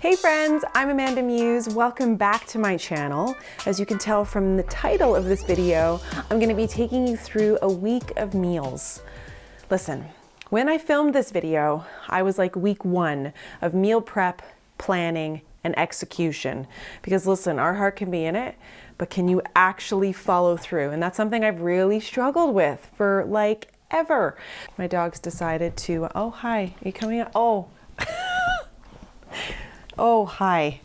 Hey friends, I'm AmandaMuse. Welcome back to my channel. As you can tell from the title of this video, I'm going to be taking you through a week of meals. Listen, when I filmed this video, I was like week 1 of meal prep, planning, and execution. Because listen, our heart can be in it, but can you actually follow through? And that's something I've really struggled with for like ever. My dogs decided to, oh hi, are you coming out? Oh. Oh, hi.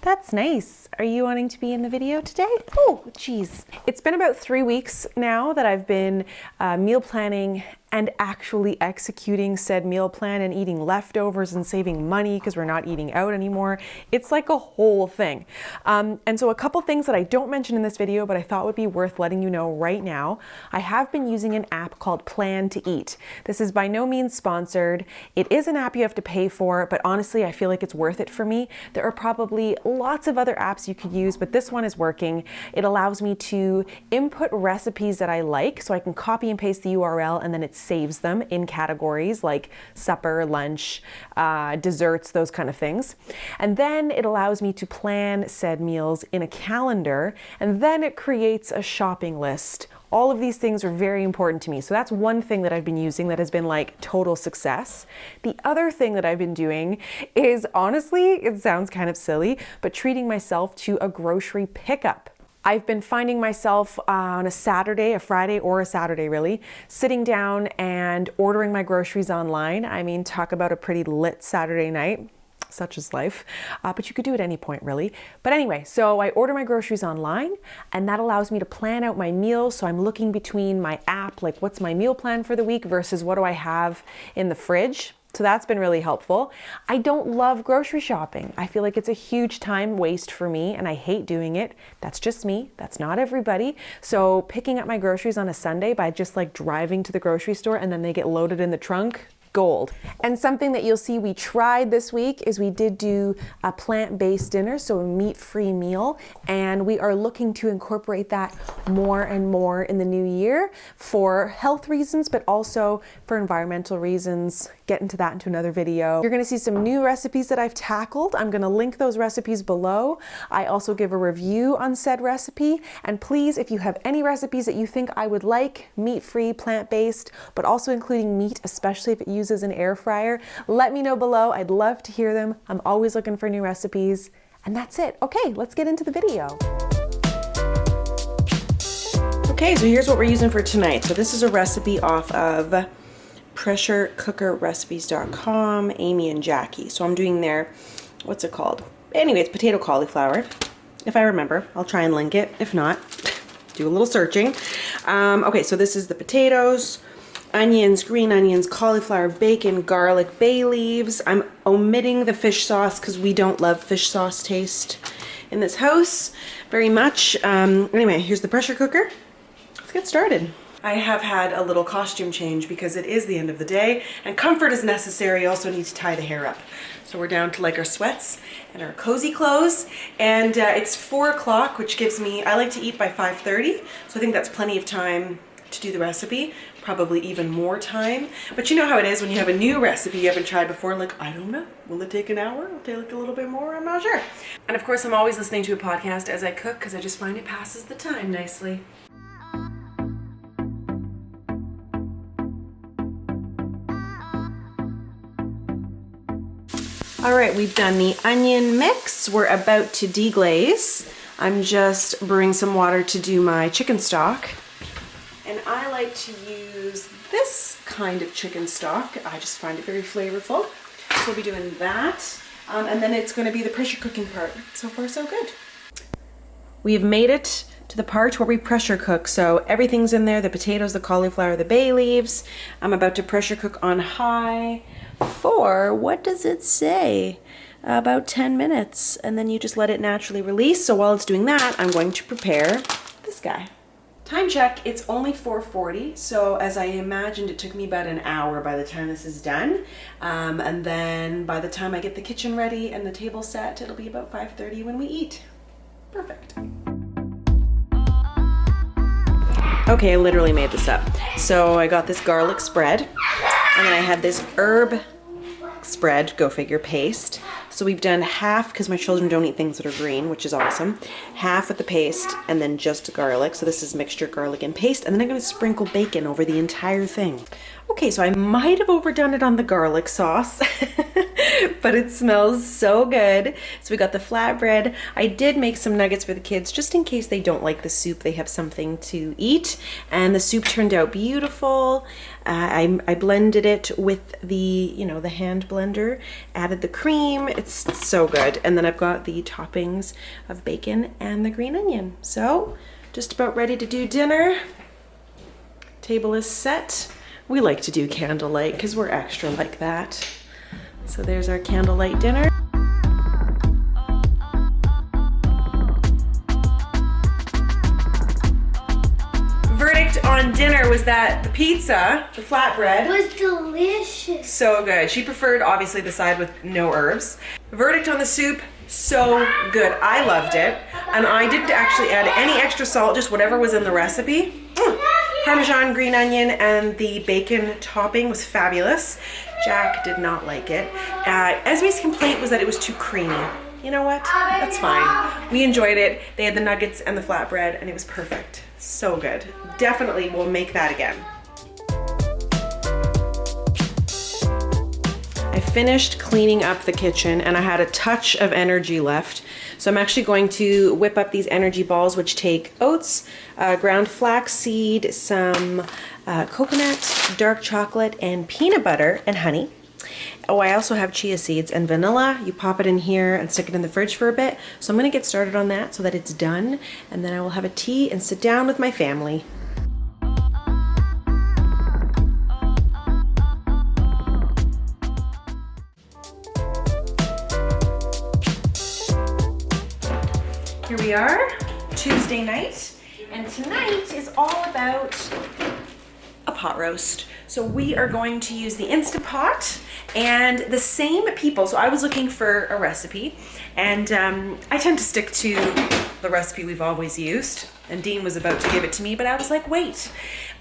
That's nice. Are you wanting to be in the video today? Oh, geez. It's been about 3 weeks now that I've been meal planning and actually executing said meal plan and eating leftovers and saving money because we're not eating out anymore. It's like a whole thing. And so a couple things that I don't mention in this video, but I thought would be worth letting you know right now. I have been using an app called Plan to Eat. This is by no means sponsored. It is an app you have to pay for, but honestly, I feel like it's worth it for me. There are probably lots of other apps you could use, but this one is working. It allows me to input recipes that I like, so I can copy and paste the URL and then it saves them in categories like supper, lunch, desserts, those kind of things. And then it allows me to plan said meals in a calendar, and then it creates a shopping list. All of these things are very important to me. So that's one thing that I've been using that has been like total success. The other thing that I've been doing is, honestly, it sounds kind of silly, but treating myself to a grocery pickup. I've been finding myself on a Saturday, a Friday or a Saturday really, sitting down and ordering my groceries online. I mean, talk about a pretty lit Saturday night. Such is life, but you could do it at any point really. But anyway, so I order my groceries online and that allows me to plan out my meals. So I'm looking between my app, like what's my meal plan for the week versus what do I have in the fridge. So that's been really helpful. I don't love grocery shopping. I feel like it's a huge time waste for me and I hate doing it. That's just me. That's not everybody. So picking up my groceries on a Sunday by just like driving to the grocery store and then they get loaded in the trunk, gold. And something that you'll see we tried this week is we did do a plant-based dinner, so a meat-free meal, and we are looking to incorporate that more and more in the new year for health reasons, but also for environmental reasons. Get into that into another video. You're gonna see some new recipes that I've tackled. I'm gonna link those recipes below. I also give a review on said recipe, and please, if you have any recipes that you think I would like, meat-free, plant-based, but also including meat, especially if it uses an air fryer, let me know below. I'd love to hear them. I'm always looking for new recipes. And that's it. Okay, let's get into the video. Okay, so here's what we're using for tonight. So this is a recipe off of pressurecookerrecipes.com, Amy and Jackie. So I'm doing their, what's it called? Anyway, it's potato cauliflower. If I remember, I'll try and link it. If not, do a little searching. Okay, so this is the potatoes, onions, green onions, cauliflower, bacon, garlic, bay leaves. I'm omitting the fish sauce because we don't love fish sauce taste in this house very much. Anyway, here's the pressure cooker. Let's get started. I have had a little costume change because it is the end of the day and comfort is necessary. I also need to tie the hair up. So we're down to like our sweats and our cozy clothes, and it's 4 o'clock, which gives me, I like to eat by 5:30, so I think that's plenty of time to do the recipe, probably even more time. But you know how it is when you have a new recipe you haven't tried before, like, I don't know, will it take an hour? Will it take a little bit more? I'm not sure. And of course, I'm always listening to a podcast as I cook because I just find it passes the time nicely. All right, we've done the onion mix. We're about to deglaze. I'm just brewing some water to do my chicken stock. And I like to use this kind of chicken stock. I just find it very flavorful. So we'll be doing that. And then it's going to be the pressure cooking part. So far, so good. We've made it to the part where we pressure cook. So everything's in there, the potatoes, the cauliflower, the bay leaves. I'm about to pressure cook on high for, what does it say? About 10 minutes. And then you just let it naturally release. So while it's doing that, I'm going to prepare this guy. Time check, it's only 4:40, so as I imagined it took me about an hour by the time this is done. And then by the time I get the kitchen ready and the table set, it'll be about 5:30 when we eat. Perfect. Okay, I literally made this up. So I got this garlic spread, and then I had this herb spread, go figure, paste. So we've done half, because my children don't eat things that are green, which is awesome. Half with the paste and then just garlic. So this is mixture garlic and paste. And then I'm going to sprinkle bacon over the entire thing. Okay, so I might have overdone it on the garlic sauce, but it smells so good. So we got the flatbread. I did make some nuggets for the kids just in case they don't like the soup. They have something to eat. And the soup turned out beautiful. I blended it with the, the hand blender, added the cream. It's so good. And then I've got the toppings of bacon and the green onion. So just about ready to do dinner. Table is set. We like to do candlelight because we're extra like that. So there's our candlelight dinner. Verdict on dinner was that the pizza, the flatbread, was delicious. So good. She preferred obviously the side with no herbs. Verdict on the soup, so good. I loved it. And I didn't actually add any extra salt, just whatever was in the recipe. Parmesan, green onion, and the bacon topping was fabulous. Jack did not like it. Esme's complaint was that it was too creamy. You know what? That's fine. We enjoyed it. They had the nuggets and the flatbread, and it was perfect. So good. Definitely will make that again. I finished cleaning up the kitchen and I had a touch of energy left. So I'm actually going to whip up these energy balls, which take oats, ground flaxseed, some coconut, dark chocolate, and peanut butter and honey. Oh, I also have chia seeds and vanilla. You pop it in here and stick it in the fridge for a bit. So I'm gonna get started on that so that it's done. And then I will have a tea and sit down with my family. Here we are, Tuesday night, and tonight is all about a pot roast. So we are going to use the Instant Pot and the same people. So I was looking for a recipe, and I tend to stick to the recipe we've always used. And Dean was about to give it to me, but I was like, wait,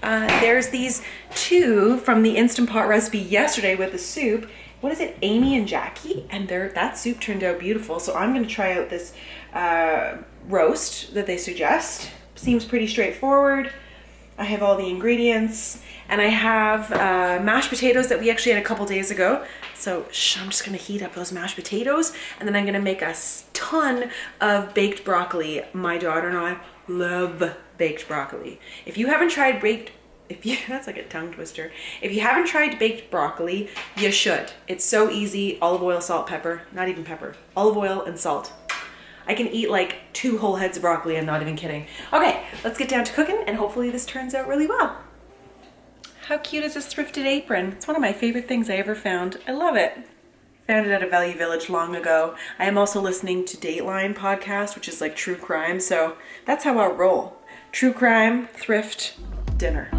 there's these two from the Instant Pot recipe yesterday with the soup. What is it, Amy and Jackie? And that soup turned out beautiful. So I'm gonna try out this roast that they suggest. Seems pretty straightforward. I have all the ingredients, and I have mashed potatoes that we actually had a couple days ago. So I'm just gonna heat up those mashed potatoes, and then I'm gonna make a ton of baked broccoli. My daughter and I love baked broccoli. If you haven't tried that's like a tongue twister. If you haven't tried baked broccoli, you should. It's so easy. Olive oil, salt, pepper, not even pepper, olive oil and salt. I can eat like 2 whole heads of broccoli, I'm not even kidding. Okay, let's get down to cooking, and hopefully this turns out really well. How cute is this thrifted apron? It's one of my favorite things I ever found. I love it. Found it at a Value Village long ago. I am also listening to Dateline podcast, which is like true crime, so that's how I'll roll. True crime, thrift, dinner.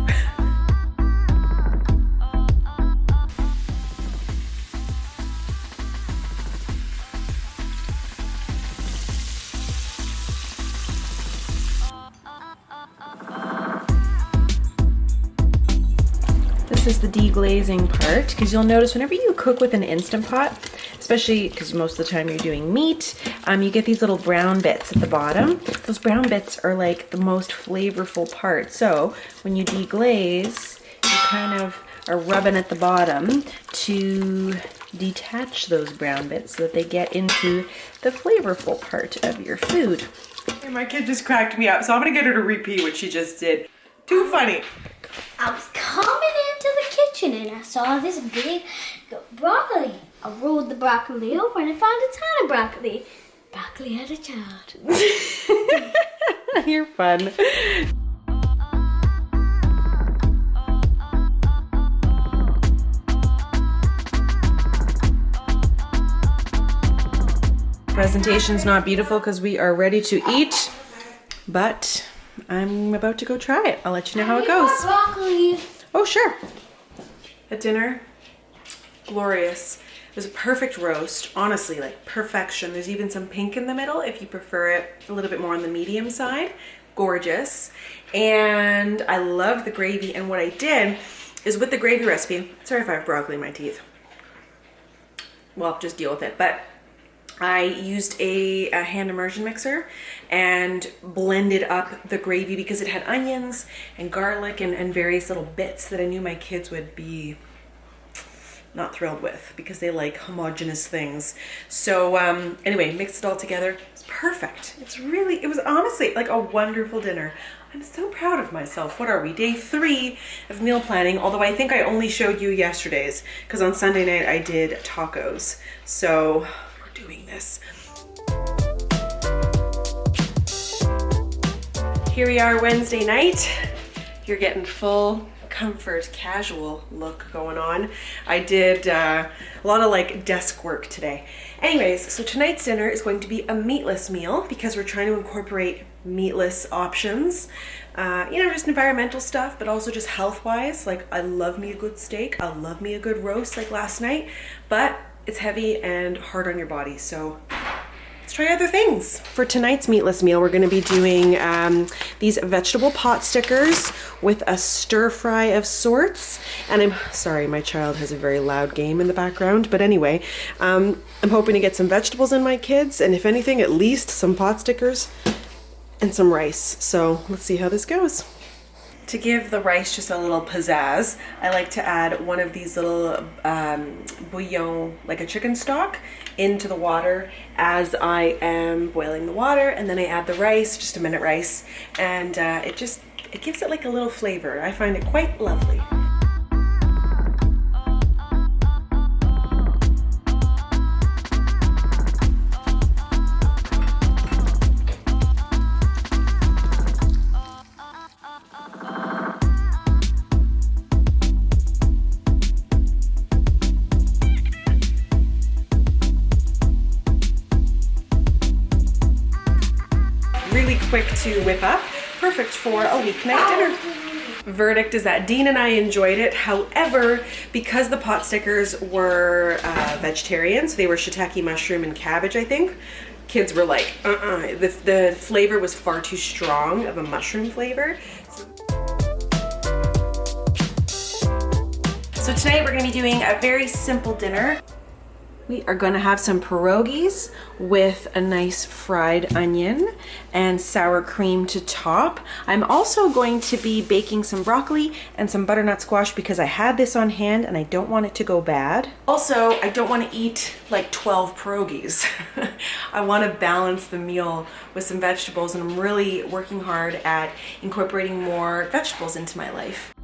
This is the deglazing part, because you'll notice whenever you cook with an Instant Pot, especially because most of the time you're doing meat, you get these little brown bits at the bottom. Those brown bits are like the most flavorful part. So when you deglaze, you kind of are rubbing at the bottom to detach those brown bits so that they get into the flavorful part of your food. And my kid just cracked me up, so I'm gonna get her to repeat what she just did. Too funny. I was coming into the kitchen and I saw this big broccoli. I rolled the broccoli over and I found a ton of broccoli. Broccoli had a child. You're fun. Presentation's not beautiful because we are ready to eat, but I'm about to go try it. I'll let you know how it goes. Broccoli. Oh, sure. At dinner, glorious. It was a perfect roast, honestly, like perfection. There's even some pink in the middle if you prefer it a little bit more on the medium side. Gorgeous. And I love the gravy. And what I did is with the gravy recipe, sorry if I have broccoli in my teeth. well, just deal with it. But I used a hand immersion mixer and blended up the gravy because it had onions and garlic and various little bits that I knew my kids would be not thrilled with because they like homogenous things. So anyway, mixed it all together. It's perfect. It was honestly like a wonderful dinner. I'm so proud of myself. What are we? Day 3 of meal planning, although I think I only showed you yesterday's because on Sunday night I did tacos. So we're doing this. Here we are Wednesday night. You're getting full comfort casual look going on. I did a lot of like desk work today. Anyways, so tonight's dinner is going to be a meatless meal because we're trying to incorporate meatless options. You know, just environmental stuff, but also just health-wise. Like, I love me a good steak. I love me a good roast like last night, but it's heavy and hard on your body. So let's try other things. For tonight's meatless meal, we're gonna be doing these vegetable pot stickers with a stir fry of sorts. And I'm sorry, my child has a very loud game in the background. But anyway, I'm hoping to get some vegetables in my kids, and if anything, at least some pot stickers and some rice. So let's see how this goes. To give the rice just a little pizzazz, I like to add one of these little bouillon, like a chicken stock, into the water as I am boiling the water, and then I add the rice, just a minute rice, and it gives it like a little flavor. I find it quite lovely. Quick to whip up, perfect for a weeknight dinner. Verdict is that Dean and I enjoyed it. However, because the pot stickers were vegetarian, so they were shiitake, mushroom, and cabbage, I think, kids were like, the flavor was far too strong of a mushroom flavor. So tonight we're gonna be doing a very simple dinner. We are going to have some pierogies with a nice fried onion and sour cream to top. I'm also going to be baking some broccoli and some butternut squash because I had this on hand and I don't want it to go bad. Also, I don't want to eat like 12 pierogies. I want to balance the meal with some vegetables, and I'm really working hard at incorporating more vegetables into my life.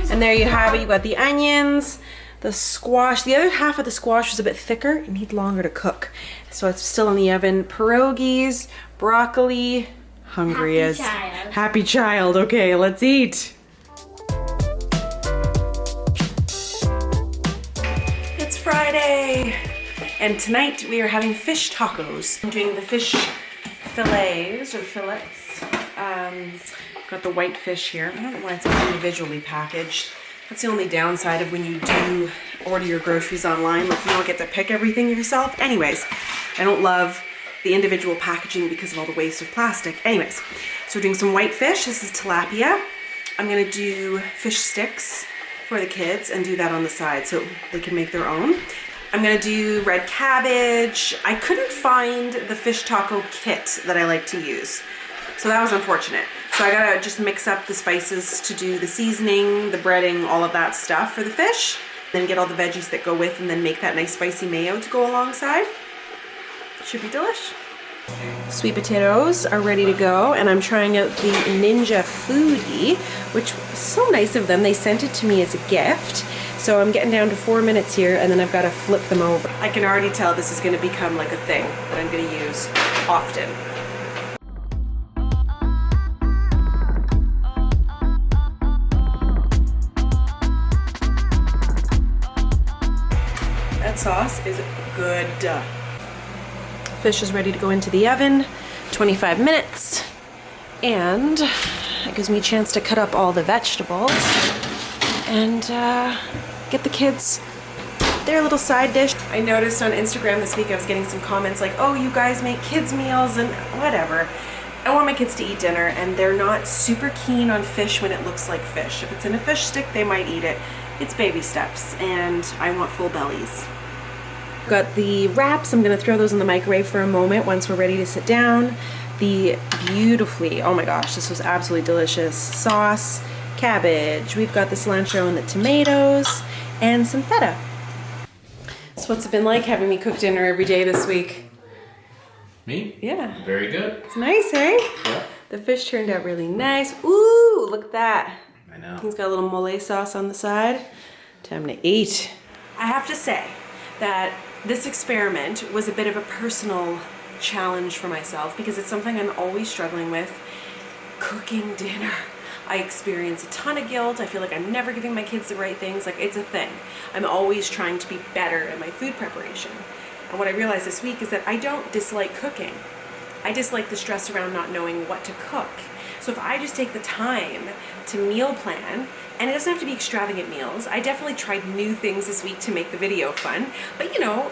And there you have it. You got the onions, the squash. The other half of the squash was a bit thicker and need longer to cook. So it's still in the oven. Pierogies, broccoli, hungry as happy child. Okay, let's eat. It's Friday. And tonight we are having fish tacos. I'm doing the fish fillets or fillets. Got the white fish here. I don't know why it's individually packaged. That's the only downside of when you do order your groceries online. Like, you don't get to pick everything yourself. Anyways, I don't love the individual packaging because of all the waste of plastic. Anyways, so we're doing some white fish. This is tilapia. I'm gonna do fish sticks for the kids and do that on the side so they can make their own. I'm gonna do red cabbage. I couldn't find the fish taco kit that I like to use, so that was unfortunate. So I gotta just mix up the spices to do the seasoning, the breading, all of that stuff for the fish. Then get all the veggies that go with, and then make that nice spicy mayo to go alongside. Should be delish. Sweet potatoes are ready to go, and I'm trying out the Ninja Foodie, which was so nice of them. They sent it to me as a gift. So I'm getting down to 4 minutes here, and then I've got to flip them over. I can already tell this is gonna become like a thing that I'm gonna use often. That sauce is good. Fish is ready to go into the oven, 25 minutes. And it gives me a chance to cut up all the vegetables and get the kids their little side dish. I noticed on Instagram this week I was getting some comments like, oh, you guys make kids meals and whatever. I want my kids to eat dinner, and they're not super keen on fish when it looks like fish. If it's in a fish stick, they might eat it. It's baby steps, and I want full bellies. Got the wraps. I'm gonna throw those in the microwave for a moment once we're ready to sit down. The beautifully, oh my gosh, this was absolutely delicious sauce, cabbage. We've got the cilantro and the tomatoes, and some feta. So what's it been like having me cook dinner every day this week? Me? Yeah. Very good. It's nice, eh? Yeah. The fish turned out really nice. Ooh, look at that. I know. He's got a little mole sauce on the side. Time to eat. I have to say that this experiment was a bit of a personal challenge for myself because it's something I'm always struggling with. Cooking dinner. I experience a ton of guilt. I feel like I'm never giving my kids the right things. Like, it's a thing. I'm always trying to be better at my food preparation. And what I realized this week is that I don't dislike cooking. I dislike the stress around not knowing what to cook. So if I just take the time to meal plan, and it doesn't have to be extravagant meals. I definitely tried new things this week to make the video fun, but you know,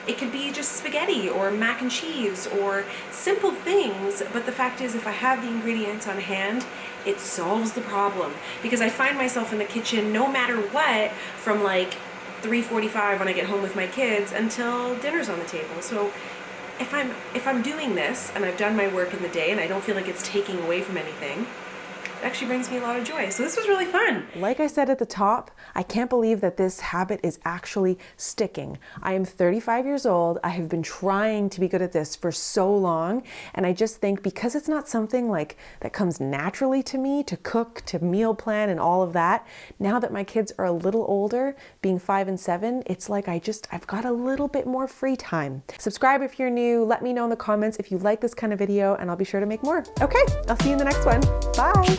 it could be just spaghetti or mac and cheese or simple things. But the fact is, if I have the ingredients on hand, it solves the problem. Because I find myself in the kitchen no matter what from like 3:45 when I get home with my kids until dinner's on the table. So if I'm doing this and I've done my work in the day and I don't feel like it's taking away from anything, it actually brings me a lot of joy. So this was really fun. Like I said at the top, I can't believe that this habit is actually sticking. I am 35 years old. I have been trying to be good at this for so long. And I just think because it's not something like that comes naturally to me to cook, to meal plan and all of that, now that my kids are a little older, being 5 and 7, it's like I've got a little bit more free time. Subscribe if you're new. Let me know in the comments if you like this kind of video and I'll be sure to make more. Okay, I'll see you in the next one. Bye.